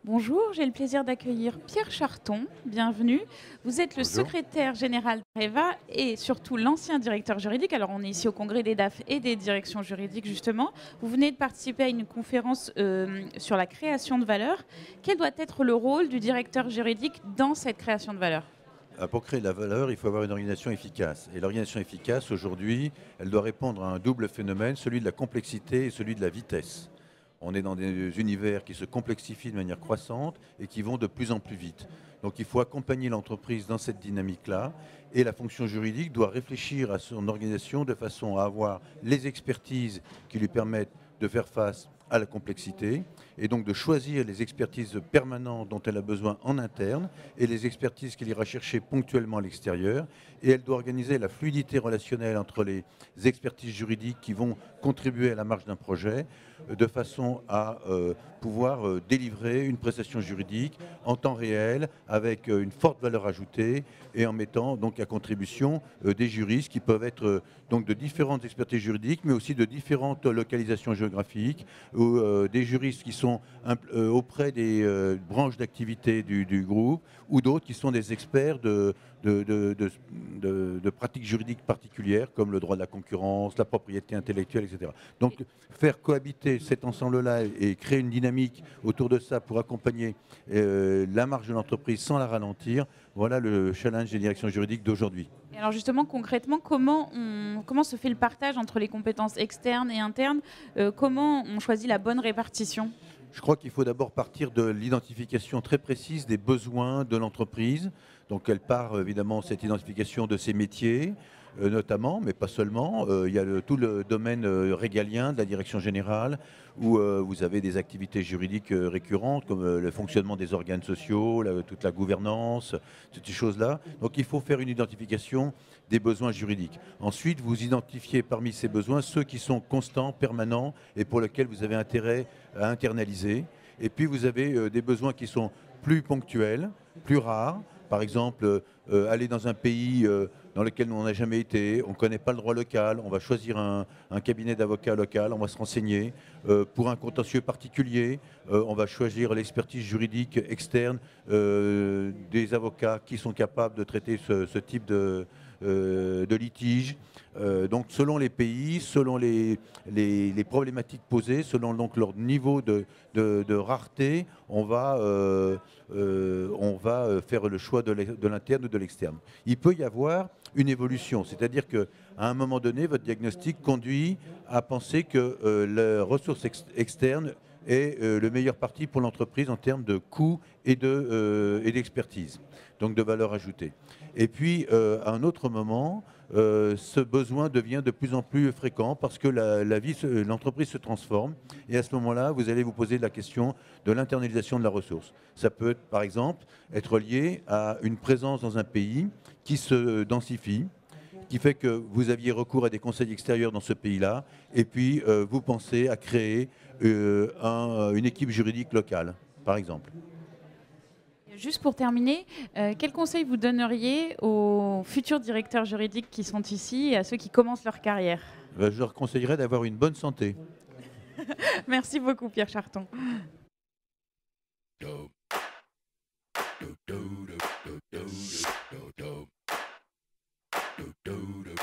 Bonjour, j'ai le plaisir d'accueillir Pierre Charton. Bienvenue. Vous êtes le Bonjour. secrétaire général d'Areva et surtout l'ancien directeur juridique. Alors, on est ici au congrès des DAF et des directions juridiques, justement. Vous venez de participer à une conférence sur la création de valeur. Quel doit être le rôle du directeur juridique dans cette création de valeur? Pour créer de la valeur, il faut avoir une organisation efficace. Et l'organisation efficace, aujourd'hui, elle doit répondre à un double phénomène, celui de la complexité et celui de la vitesse. On est dans des univers qui se complexifient de manière croissante et qui vont de plus en plus vite. Donc il faut accompagner l'entreprise dans cette dynamique-là et la fonction juridique doit réfléchir à son organisation de façon à avoir les expertises qui lui permettent de faire face à la complexité et donc de choisir les expertises permanentes dont elle a besoin en interne et les expertises qu'elle ira chercher ponctuellement à l'extérieur. Et elle doit organiser la fluidité relationnelle entre les expertises juridiques qui vont contribuer à la marche d'un projet de façon à pouvoir délivrer une prestation juridique en temps réel avec une forte valeur ajoutée et en mettant donc à contribution des juristes qui peuvent être donc de différentes expertises juridiques mais aussi de différentes localisations géographiques ou des juristes qui sont auprès des branches d'activité du groupe ou d'autres qui sont des experts de pratiques juridiques particulières comme le droit de la concurrence, la propriété intellectuelle, etc. Donc faire cohabiter cet ensemble-là et créer une dynamique autour de ça pour accompagner la marche de l'entreprise sans la ralentir, voilà le challenge des directions juridiques d'aujourd'hui. Et alors justement, concrètement, comment se fait le partage entre les compétences externes et internes? Comment on choisit la bonne répartition? Je crois qu'il faut d'abord partir de l'identification très précise des besoins de l'entreprise. Donc elle part évidemment cette identification de ses métiers, notamment, mais pas seulement. Il y a tout le domaine régalien de la direction générale, où vous avez des activités juridiques récurrentes, comme le fonctionnement des organes sociaux, toute la gouvernance, toutes ces choses-là. Donc il faut faire une identification des besoins juridiques. Ensuite, vous identifiez parmi ces besoins ceux qui sont constants, permanents, et pour lesquels vous avez intérêt à internaliser. Et puis vous avez des besoins qui sont plus ponctuels, plus rares. Par exemple, aller dans un pays dans lequel on n'a jamais été, on ne connaît pas le droit local, on va choisir un cabinet d'avocats local, on va se renseigner. Pour un contentieux particulier, on va choisir l'expertise juridique externe des avocats qui sont capables de traiter ce type de litige. Donc selon les pays, selon les problématiques posées, selon donc leur niveau de rareté, on va faire le choix de l'interne ou de l'externe. Il peut y avoir une évolution, c'est-à-dire qu'à un moment donné, votre diagnostic conduit à penser que la ressource externe est le meilleur parti pour l'entreprise en termes de coûts et d'expertise, donc de valeur ajoutée. Et puis, à un autre moment, ce besoin devient de plus en plus fréquent parce que l'entreprise se transforme. Et à ce moment-là, vous allez vous poser la question de l'internalisation de la ressource. Ça peut, par exemple, être lié à une présence dans un pays qui se densifie, qui fait que vous aviez recours à des conseils extérieurs dans ce pays-là, et puis vous pensez à créer une équipe juridique locale, par exemple. Juste pour terminer, quel conseil vous donneriez aux futurs directeurs juridiques qui sont ici et à ceux qui commencent leur carrière? Je leur conseillerais d'avoir une bonne santé. Merci beaucoup, Pierre Charton. do do do do do do do do do do